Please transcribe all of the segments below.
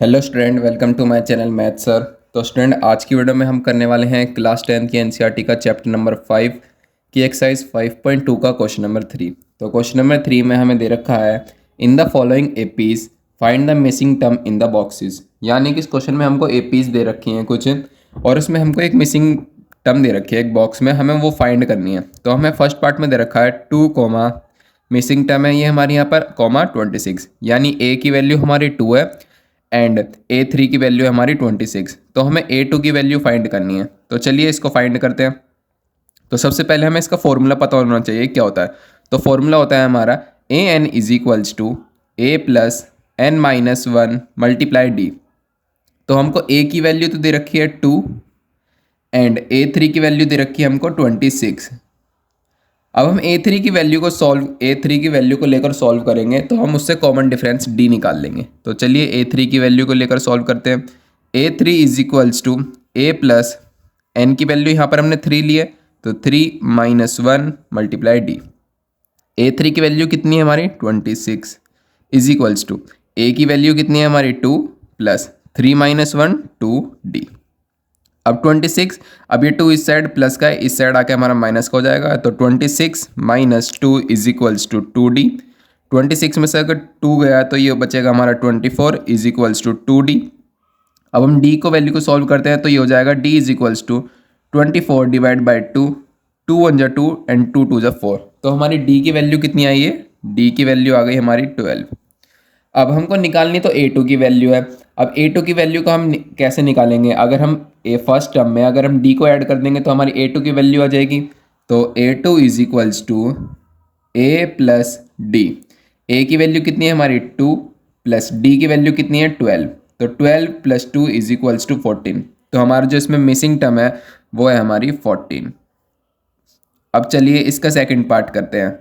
Hello student, welcome to my channel math sir. तो student, आज की वीडियो में हम करने वाले हैं क्लास 10 की एनसीईआरटी का चैप्टर नंबर 5 की एक्सरसाइज 5.2 का क्वेश्चन नंबर 3। तो क्वेश्चन नंबर 3 में हमें दे रखा है in the following APs find the missing term in the boxes. यानी कि इस क्वेश्चन में हमको एपीज दे रखी हैं कुछ, और उसमें हमको एक मिसिंग टर्म दे रखी है एक बॉक्स में, हमें वो फाइंड करनी है। तो हमें फर्स्ट पार्ट में दे रखा है 2 कोमा मिसिंग टर्म है ये हमारे यहाँ पर कॉमा 26, यानी ए की वैल्यू हमारी 2 है एंड A3 की वैल्यू है हमारी 26। तो हमें A2 की वैल्यू फाइंड करनी है। तो चलिए इसको फाइंड करते हैं। तो सबसे पहले हमें इसका फॉर्मूला पता होना चाहिए क्या होता है। तो फॉर्मूला होता है हमारा AN is equals to A plus N minus 1 multiply D। तो हमको A की वैल्यू तो दे रखी है 2 एंड A3 की वैल्यू दे रखी है हमको 26। अब हम A3 की वैल्यू को लेकर सॉल्व करेंगे तो हम उससे कॉमन डिफरेंस D निकाल लेंगे। तो चलिए A3 की वैल्यू को लेकर सॉल्व करते हैं। A3 is equals to A plus N की वैल्यू यहाँ पर हमने 3 ली है, तो 3 माइनस 1 मल्टीप्लाई D। A3 की वैल्यू कितनी है हमारी 26 इज इक्वल्स टू A की वैल्यू कितनी है हमारी 2 प्लस 3 माइनस 1 2D। अब 26, अब ये 2 इस साइड प्लस का है, इस साइड आके हमारा माइनस का हो जाएगा। तो 26 minus 2 is equals to 2D। 26 में से अगर 2 गया तो ये बचेगा हमारा 24 इज इक्वल्स टू 2D। अब हम D को वैल्यू को सॉल्व करते हैं तो ये हो जाएगा D is equals to 24 divide by 2, 2 1 जा 2 एंड 2 2 जा 4। तो हमारी D की वैल्यू कितनी आई है, D की वैल्यू आ गई हमारी 12। अब हमको निकालनी तो A2 की वैल्यू है। अब A2 की वैल्यू को हम कैसे निकालेंगे, अगर हम फर्स्ट टर्म में अगर हम D को ऐड कर देंगे तो हमारी A2 की वैल्यू आ जाएगी। तो A2 is equals to A plus D। A की वैल्यू कितनी है हमारी 2 प्लस D की वैल्यू कितनी है 12। तो 12 प्लस 2 इज इक्वल्स टू 14। तो हमारा जो इसमें मिसिंग टर्म है वो है हमारी 14। अब चलिए इसका सेकंड पार्ट करते हैं।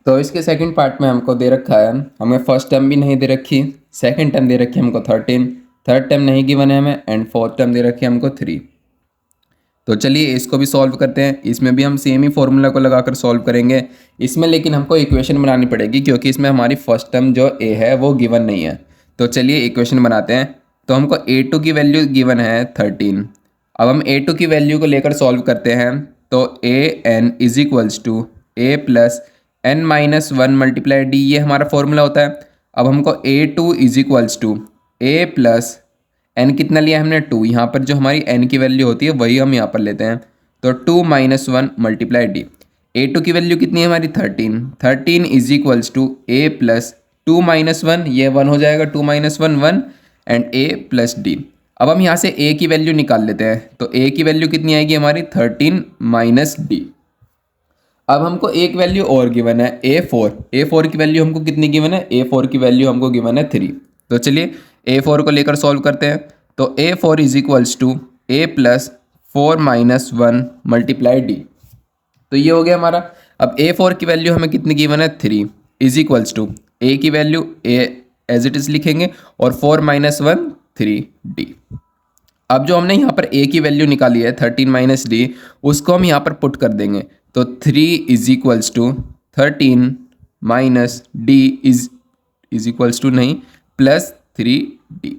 तो इसके सेकंड पार्ट में हमको दे रखा है, हमें फर्स्ट टर्म भी नहीं दे रखी, सेकंड टर्म दे रखी है हमको 13, थर्ड टर्म नहीं गिवन है हमें, एंड फोर्थ टर्म दे रखी है हमको 3। तो चलिए इसको भी सॉल्व करते हैं। इसमें भी हम सेम ही फॉर्मूला को लगाकर सॉल्व करेंगे इसमें, लेकिन हमको इक्वेशन बनानी पड़ेगी क्योंकि इसमें हमारी फर्स्ट टर्म जो A है वो गिवन नहीं है। तो चलिए इक्वेशन बनाते हैं। तो हमको A2 की वैल्यू गिवन है 13। अब हम A2 की वैल्यू को लेकर सॉल्व करते हैं। तो AN is equals to A plus N minus 1 multiply D, ये हमारा फॉर्मूला होता है। अब हमको A2 is equals to A plus n कितना लिया हमने 2, यहाँ पर जो हमारी एन की वैल्यू होती है वही हम यहाँ पर लेते हैं। तो 2 माइनस 1 मल्टीप्लाई D। A2 की वैल्यू कितनी है हमारी 13, 13 is equals to A plus 2 minus 1, ये 1 हो जाएगा, 2 minus 1 1 and A plus D। अब हम यहाँ से A की वैल्यू निकाल लेते हैं। तो A की वैल्यू कितनी आएगी हमारी 13 माइनस D। अब हमको एक वैल्यू और गिवन है A4 की वैल्यू हमको कितनी गिवन है, A4 की वैल्यू हमको गिवन है 3। तो चलिए A4 को लेकर सॉल्व करते हैं। तो A4 is equals to A plus 4 minus 1 multiply D। तो ये हो गया हमारा। अब A4 की वैल्यू हमें कितनी गिवन है 3 इज इक्वल्स टू A की value A as it is लिखेंगे और 4 माइनस 1 3D। अब जो हमने यहाँ पर A की वैल्यू निकाली है 13 माइनस D, उसको हम यहाँ पर पुट कर देंगे। तो 3 is equals to 13 minus D is equals to नहीं प्लस 3D।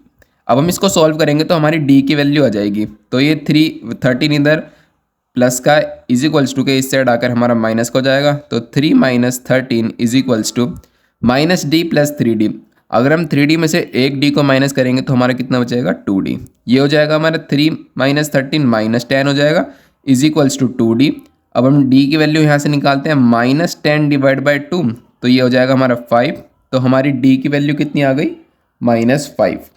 अब हम इसको सॉल्व करेंगे तो हमारी D की वैल्यू आ जाएगी। तो ये 13 इधर प्लस का इज इक्वल्स टू के इस साइड आकर हमारा माइनस का हो जाएगा। तो 3 minus 13 is equals to minus D plus 3D। अगर हम 3D में से एक D को माइनस करेंगे तो हमारा कितना बचेगा 2D। ये हो जाएगा हमारा 3 माइनस 13 माइनस 10 हो जाएगा इज इक्वल्स टू 2D। अब हम D की वैल्यू यहाँ से निकालते हैं, माइनस 10 डिवाइड बाई 2, तो ये हो जाएगा हमारा 5। तो हमारी D की वैल्यू कितनी आ गई -5।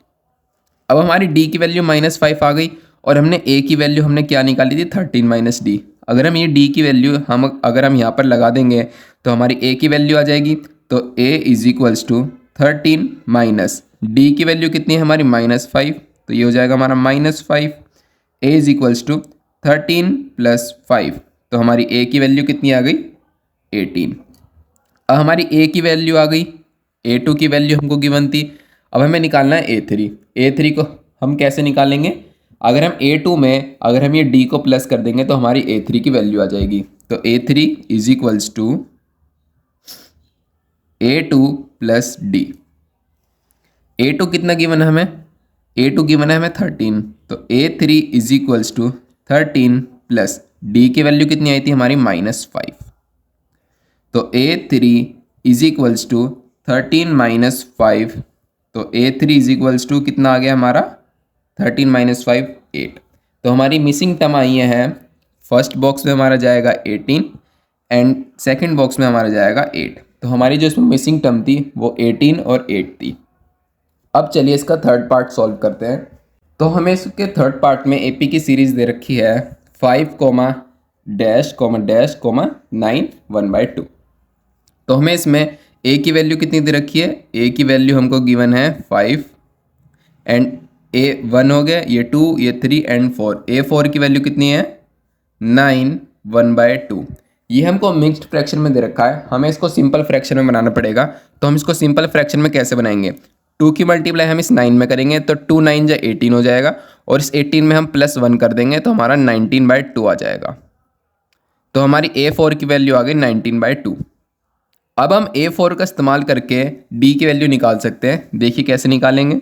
अब हमारी D की वैल्यू -5 आ गई और हमने A की वैल्यू हमने क्या निकाली थी 13 माइनस D। अगर हम ये D की वैल्यू अगर हम यहाँ पर लगा देंगे तो हमारी A की वैल्यू आ जाएगी। तो A is equals to 13 minus D की वैल्यू कितनी है हमारी -5, तो ये हो जाएगा हमारा -5। A is equals to 13 plus 5, तो हमारी A की वैल्यू कितनी आ गई 18। अब हमारी A की वैल्यू आ गई, A2 की वैल्यू हमको गिवन थी। अब हमें निकालना है A3 को हम कैसे निकालेंगे, अगर हम A2 में अगर हम ये D को प्लस कर देंगे तो हमारी A3 की वैल्यू आ जाएगी। तो A3 is equals to A2 plus D। A2 कितना गिवन है हमें, A2 गिवन है हमें 13, तो A3 is equals to 13 plus D की वैल्यू कितनी आई थी हमारी -5, तो A3 इज इक्वल्स टू 13 - 5, तो A3 इज इक्वल्स टू कितना आ गया हमारा 13 - 5 8। तो हमारी मिसिंग टर्म आई है, फर्स्ट बॉक्स में हमारा जाएगा 18 एंड सेकंड बॉक्स में हमारा जाएगा 8। तो हमारी जो इसमें मिसिंग टर्म थी वो 18 और 8 थी। अब चलिए इसका थर्ड पार्ट सॉल्व करते हैं। तो हमें इसके थर्ड पार्ट में एपी की सीरीज़ दे रखी है 5, डैश, डैश, 9 1/2। तो हमें इसमें ए की वैल्यू कितनी दे रखी है, ए की वैल्यू हमको गिवन है 5 एंड ए 1 हो गया, ये 2, ये 3 एंड 4। A4 की वैल्यू कितनी है 9 1/2। ये हमको मिक्स्ड फ्रैक्शन में दे रखा है, हमें इसको सिंपल फ्रैक्शन में बनाना पड़ेगा। तो हम इसको सिंपल फ्रैक्शन में कैसे बनाएंगे, 2 की मल्टीप्लाई हम इस 9 में करेंगे तो 2 9 जा 18 हो जाएगा, और इस 18 में हम +1 कर देंगे तो हमारा 19/2 आ जाएगा। तो हमारी A4 की वैल्यू आ गई 19/2। अब हम A4 का इस्तेमाल करके D की वैल्यू निकाल सकते हैं। देखिए कैसे निकालेंगे।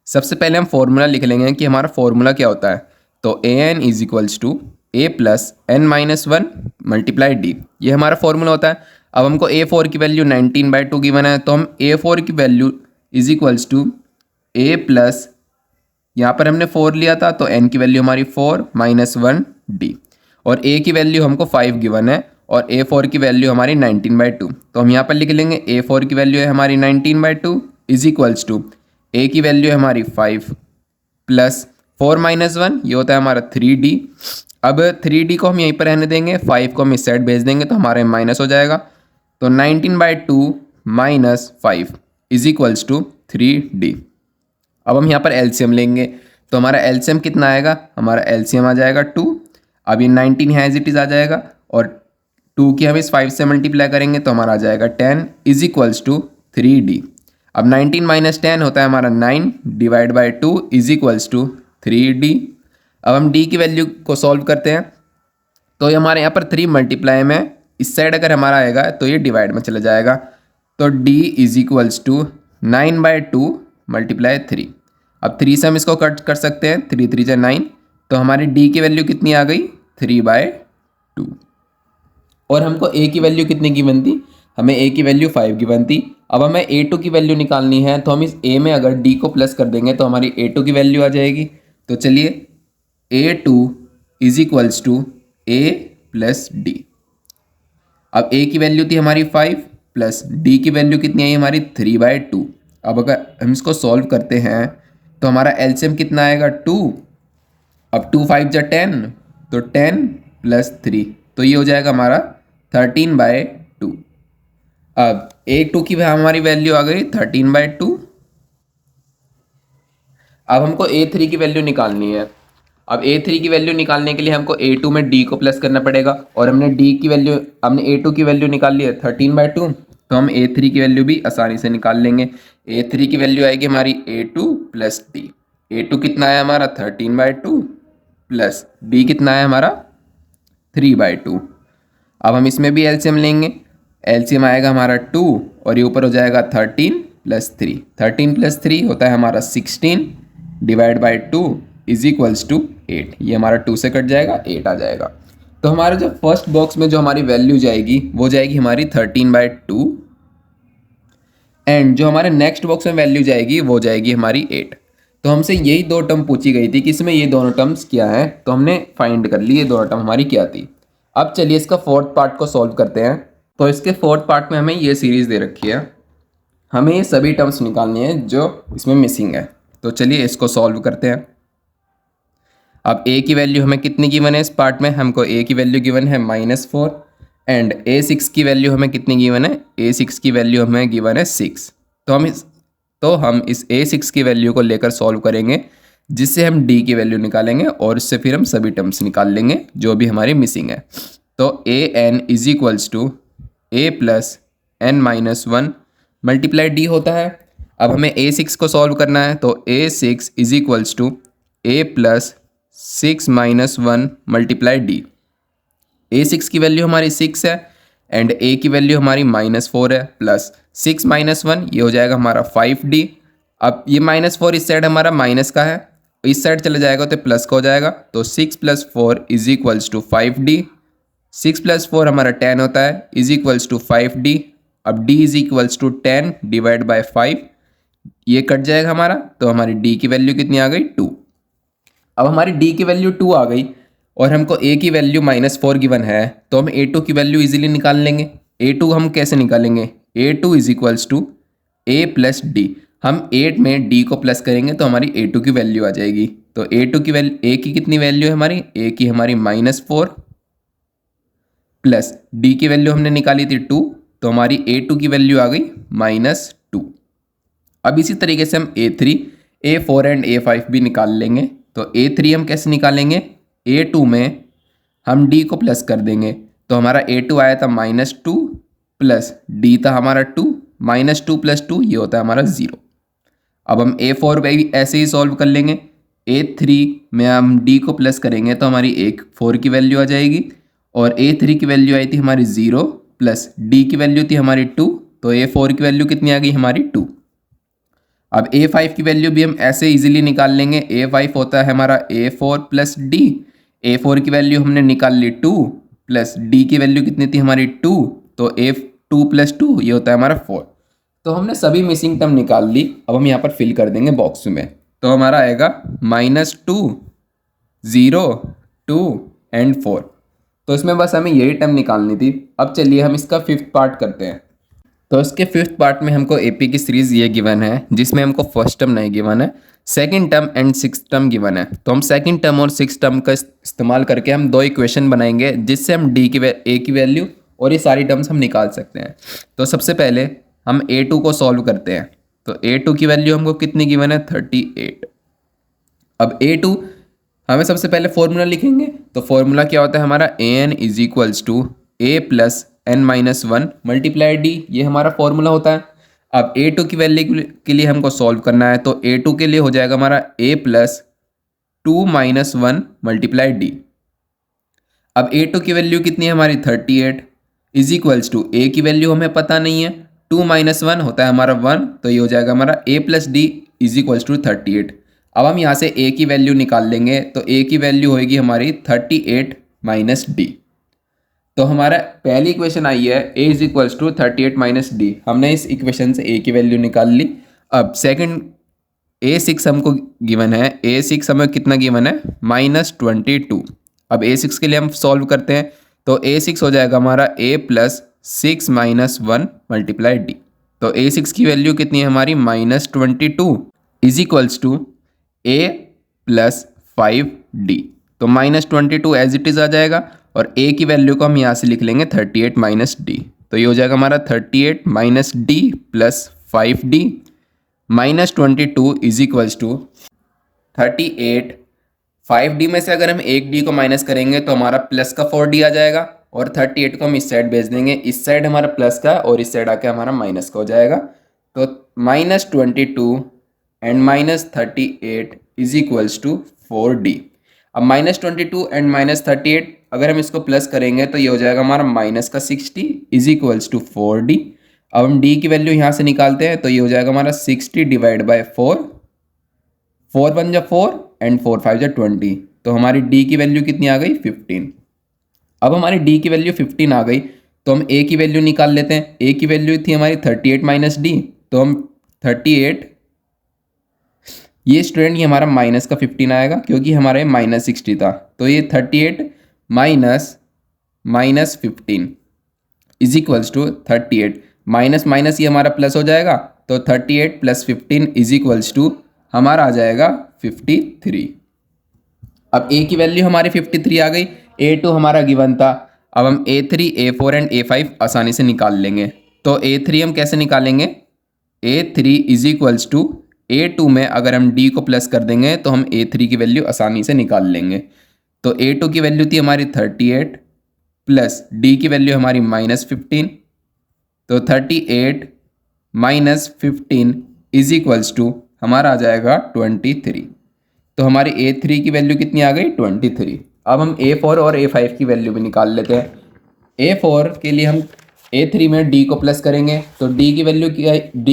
सबसे पहले हम फॉर्मूला लिख लेंगे कि हमारा फॉर्मूला क्या होता है। तो AN is equals to A plus n-1 multiply D, ये हमारा फॉर्मूला होता है। अब हमको A4 की वैल्यू 19/2 गिवन है, तो हम A4 की value is equals to A plus, यहाँ पर हमने 4 लिया था तो n की वैल्यू हमारी 4 - 1 D, और A की वैल्यू हमको 5 गिवन है और A4 की वैल्यू हमारी 19/2। तो हम यहाँ पर लिख लेंगे A4 की वैल्यू है हमारी 19/2 इज इक्वल्स टू A की वैल्यू है हमारी 5 प्लस 4 - 1, ये होता है हमारा 3D। अब 3D को हम यहीं पर रहने देंगे, 5 को हम इस साइड भेज देंगे तो हमारे माइनस हो जाएगा। तो 19/2 - 5 इज इक्वल्स टू 3D। अब हम यहाँ पर एलसीएम लेंगे, तो हमारा एलसीएम कितना आएगा, हमारा एलसीएम आ जाएगा 2। अब ये 19 है एज इट इज़ आ जाएगा, और 2 की हम इस 5 से मल्टीप्लाई करेंगे तो हमारा आ जाएगा 10 इज इक्वल्स टू 3D। अब 19 - 10 होता है हमारा 9 divide by 2 is equals to 3D। अब हम D की वैल्यू को सॉल्व करते हैं, तो ये हमारे यहाँ पर 3 मल्टीप्लाई में, इस साइड अगर हमारा आएगा तो ये डिवाइड में चला जाएगा। तो D is equals to 9/2 multiply 3। अब 3 से हम इसको कट कर सकते हैं, 3 3 जा 9, तो हमारी D की वैल्यू कितनी आ गई 3/2। और हमको A की वैल्यू कितनी गिवन थी, हमें A की वैल्यू 5 गिवन थी। अब हमें A2 की वैल्यू निकालनी है, तो हम इस A में अगर D को प्लस कर देंगे तो हमारी A2 की वैल्यू आ जाएगी। तो चलिए A2 is equals to A plus D। अब A की वैल्यू थी हमारी 5 प्लस D की वैल्यू कितनी आई हमारी 3/2। अब अगर हम इसको सॉल्व करते हैं तो हमारा एलसीएम कितना आएगा 2। अब 2 5 जा 10, तो 10 प्लस 3, तो ये हो जाएगा हमारा 13/2। अब A2 की हमारी वैल्यू आ गई 13/2। अब हमको A3 की वैल्यू निकालनी है। अब A3 की वैल्यू निकालने के लिए हमको A2 में D को प्लस करना पड़ेगा, और हमने A2 की वैल्यू निकाल ली है 13/2, तो हम A3 की वैल्यू भी आसानी से निकाल लेंगे। A3 की वैल्यू आएगी हमारी A2 प्लस D। A2 कितना है हमारा 13/2 प्लस D कितना है हमारा 3/2। अब हम इसमें भी एलसीएम लेंगे, एलसीएम आएगा हमारा 2 और ये ऊपर हो जाएगा 13 प्लस 3। 13 प्लस 3 होता है हमारा 16 divide by 2 is equals to 8। ये हमारा 2 से कट जाएगा, 8 आ जाएगा। तो हमारा जो फर्स्ट बॉक्स में जो हमारी वैल्यू जाएगी वो जाएगी हमारी 13/2, एंड जो हमारे नेक्स्ट बॉक्स में वैल्यू जाएगी वो जाएगी हमारी 8। तो हमसे यही दो टर्म पूछी गई थी कि इसमें ये दोनों टर्म्स क्या हैं, तो हमने फाइंड कर ली ये दोनों टर्म हमारी क्या थी। अब चलिए इसका फोर्थ पार्ट को सॉल्व करते हैं। तो इसके फोर्थ पार्ट में हमें ये सीरीज़ दे रखी है, हमें ये सभी टर्म्स निकालनी है जो इसमें मिसिंग है। तो चलिए इसको सॉल्व करते हैं। अब A की वैल्यू हमें कितनी गिवन है इस पार्ट में, हमको A की वैल्यू गिवन है -4, एंड A6 की वैल्यू हमें कितनी गिवन है, A6 की वैल्यू हमें गिवन है 6। तो हम इस A6 की वैल्यू को लेकर सॉल्व करेंगे, जिससे हम D की वैल्यू निकालेंगे और इससे फिर हम सभी टर्म्स निकाल लेंगे जो भी हमारी मिसिंग है। तो AN is equals to A plus n-1 multiply D होता है। अब हमें A6 को सॉल्व करना है, तो A6 is equals to A plus 6 - 1 multiply D। A6 की वैल्यू हमारी 6 है एंड A की वैल्यू हमारी -4 है, प्लस 6 - 1 ये हो जाएगा हमारा 5D। अब ये -4 इस साइड हमारा माइनस का है, इस साइड चला जाएगा तो प्लस का हो जाएगा। तो 6 + 4 = 5D। 6 + 4 हमारा 10 होता है, = 5D। अब D = 10 / 5, ये कट जाएगा हमारा, तो हमारी D की वैल्यू कितनी आ गई 2। अब हमारी D की वैल्यू 2 आ गई और हमको A की वैल्यू -4 गिवन है, तो हम A2 की वैल्यू इजीली निकाल लेंगे। A2 हम कैसे निकालेंगे? A2 = A + D। हम 8 में D को प्लस करेंगे तो हमारी A2 की वैल्यू आ जाएगी। तो A2 की वैल्यू, A की कितनी वैल्यू है हमारी? A की हमारी -4 प्लस D की वैल्यू हमने निकाली थी 2, तो हमारी A2 की वैल्यू आ गई -2। अब इसी तरीके से हम A3, A4 एंड A5 भी निकाल लेंगे। तो A3 हम कैसे निकालेंगे? A2 में हम D को प्लस कर देंगे, तो हमारा A2 आया था -2 प्लस D था हमारा 2, -2 + 2 ये होता है हमारा 0। अब हम A4 पे भी ऐसे ही सॉल्व कर लेंगे। A3 में हम D को प्लस करेंगे तो हमारी A4 की वैल्यू आ जाएगी, और A3 की वैल्यू आई थी हमारी 0 प्लस D की वैल्यू थी हमारी 2, तो A4 की वैल्यू कितनी आ गई हमारी 2। अब A5 की वैल्यू भी हम ऐसे इजीली निकाल लेंगे। A5 होता है हमारा A4 + D। A4 की वैल्यू हमने निकाल ली 2 प्लस D की वैल्यू कितनी थी हमारी 2, तो A2 + 2 ये होता है हमारा 4। तो हमने सभी मिसिंग टर्म निकाल ली। अब हम यहाँ पर फिल कर देंगे बॉक्स में, तो हमारा आएगा -2, 0, 2 एंड 4। तो इसमें बस हमें यही टर्म निकालनी थी। अब चलिए हम इसका 5th पार्ट करते हैं। तो इसके 5th पार्ट में हमको एपी की सीरीज ये गिवन है, जिसमें हमको फर्स्ट टर्म नहीं गिवन है, second term and 6th term given है। तो हम सेकंड टर्म और 6th टर्म का इस्तेमाल करके हम 2 इक्वेशन बनाएंगे, जिससे हम ए की वैल्यू और ये सारी टर्म्स हम निकाल सकते हैं। तो सबसे पहले हम A2 को सॉल्व करते हैं। तो A2 की वैल्यू हमको कितनी गिवन है? 38। अब A2 हमें सबसे पहले फॉर्मूला लिखेंगे। तो फॉर्मूला क्या होता है हमारा? AN = A + n-1 × D, ये हमारा फॉर्मूला होता है। अब A2 की वैल्यू के लिए हमको सॉल्व करना है, तो A2 के लिए हो जाएगा हमारा A + 2 - 1 × D। अब A2 की वैल्यू कितनी है हमारी? 38 = A की वैल्यू हमें पता नहीं है, 2 - 1 होता है हमारा 1, तो ये हो जाएगा हमारा A + D = 38। अब हम यहाँ से A की वैल्यू निकाल लेंगे, तो A की वैल्यू होगी हमारी 38 - D। तो हमारा पहली इक्वेशन आई है A = 38 - D। हमने इस इक्वेशन से A की वैल्यू निकाल ली। अब सेकंड A6 हमको गिवन है। A6 हमें कितना गिवन है? -22। अब A6 के लिए हम सॉल्व करते हैं, तो A6 हो जाएगा हमारा A + 6 - 1 × D। तो A6 की वैल्यू कितनी है हमारी? -22 = A + 5D। तो -22 एज इट इज़ आ जाएगा, और A की वैल्यू को हम यहाँ से लिख लेंगे 38 - D। तो ये हो जाएगा हमारा 38 - D + 5D। -22 = 38। 5D में से अगर हम एक D को माइनस करेंगे तो हमारा प्लस का 4D आ जाएगा, और 38 को हम इस साइड भेज देंगे। इस साइड हमारा प्लस का और इस साइड आके हमारा माइनस का हो जाएगा। तो -22 एंड -38 = 4D। अब -22 एंड -38 अगर हम इसको प्लस करेंगे तो ये हो जाएगा हमारा -60 = 4D। अब हम D की वैल्यू यहाँ से निकालते हैं, तो ये हो जाएगा हमारा 60 / 4। 4 × 1 = 4 एंड 4 × 5 = 20। तो हमारी D की वैल्यू कितनी आ गई? 15। अब हमारी D की वैल्यू 15 आ गई, तो हम A की वैल्यू निकाल लेते हैं। A की वैल्यू थी हमारी 38 - D, तो हम 38, ये स्टूडेंट ये हमारा माइनस का 15 आएगा, क्योंकि हमारे -60 था। तो ये 38 - -15 = 38। माइनस माइनस ये हमारा प्लस हो जाएगा, तो 38 + 15 = हमारा आ जाएगा 53। अब A की वैल्यू हमारी 53 आ गई। A2 हमारा गिवन था। अब हम A3, A4 एंड A5 आसानी से निकाल लेंगे। तो A3 हम कैसे निकालेंगे? A3 = A2 में अगर हम D को प्लस कर देंगे तो हम A3 की वैल्यू आसानी से निकाल लेंगे। तो A2 की वैल्यू थी हमारी 38 प्लस D की वैल्यू हमारी -15, तो 38 - 15 = हमारा आ जाएगा 23। तो हमारी A3 की वैल्यू कितनी आ गई? 23। अब हम A4 और A5 की वैल्यू भी निकाल लेते हैं। A4 के लिए हम A3 में D को प्लस करेंगे, तो D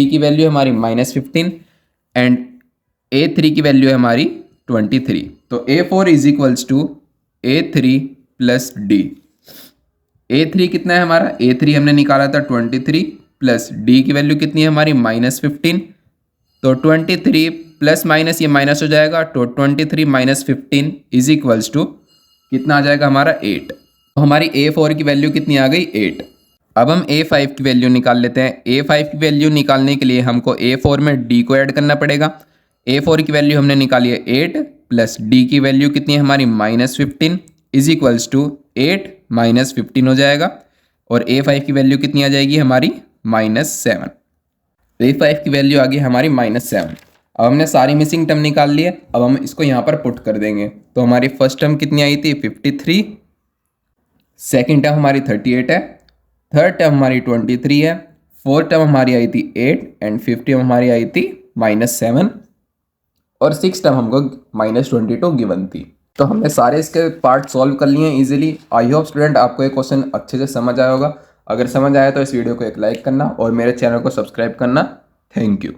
की वैल्यू हमारी -15 एंड A3 की वैल्यू है हमारी 23। तो A4 is equals to A3 plus D. A3 कितना है हमारा, A3 हमने निकाला था 23 प्लस डी की वैल्यू कितनी है हमारी -15। तो 23 प्लस माइनस ये माइनस हो जाएगा, तो 23 माइनस 15 इज इक्वल्स टू कितना आ जाएगा हमारा 8। तो हमारी A4 की वैल्यू कितनी आ गई 8। अब हम A5 की वैल्यू निकाल लेते हैं। A5 की वैल्यू निकालने के लिए हमको A4 में D को ऐड करना पड़ेगा। A4 की वैल्यू हमने निकाली है 8 प्लस D की वैल्यू कितनी है हमारी -15 इज इक्वल्स टू 8 माइनस 15 हो जाएगा, और A5 की वैल्यू कितनी आ जाएगी हमारी -7। A5 की वैल्यू आ गई हमारी -7। अब हमने सारी मिसिंग टर्म निकाल ली है, अब हम इसको यहाँ पर पुट कर देंगे। तो हमारी फर्स्ट टर्म कितनी आई थी 53, सेकेंड टर्म हमारी 38 है, थर्ड टर्म हमारी 23 है, फोर्थ टर्म हमारी आई थी 8 एंड फिफ्थ टर्म हमारी आई थी -7, और सिक्स टर्म हमको -22 गिवन थी। तो हमने सारे इसके पार्ट सॉल्व कर लिए हैं इजीली। आई होप स्टूडेंट आपको ये क्वेश्चन अच्छे से समझ आया होगा। अगर समझ आया तो इस वीडियो को एक लाइक करना और मेरे चैनल को सब्सक्राइब करना। Thank you.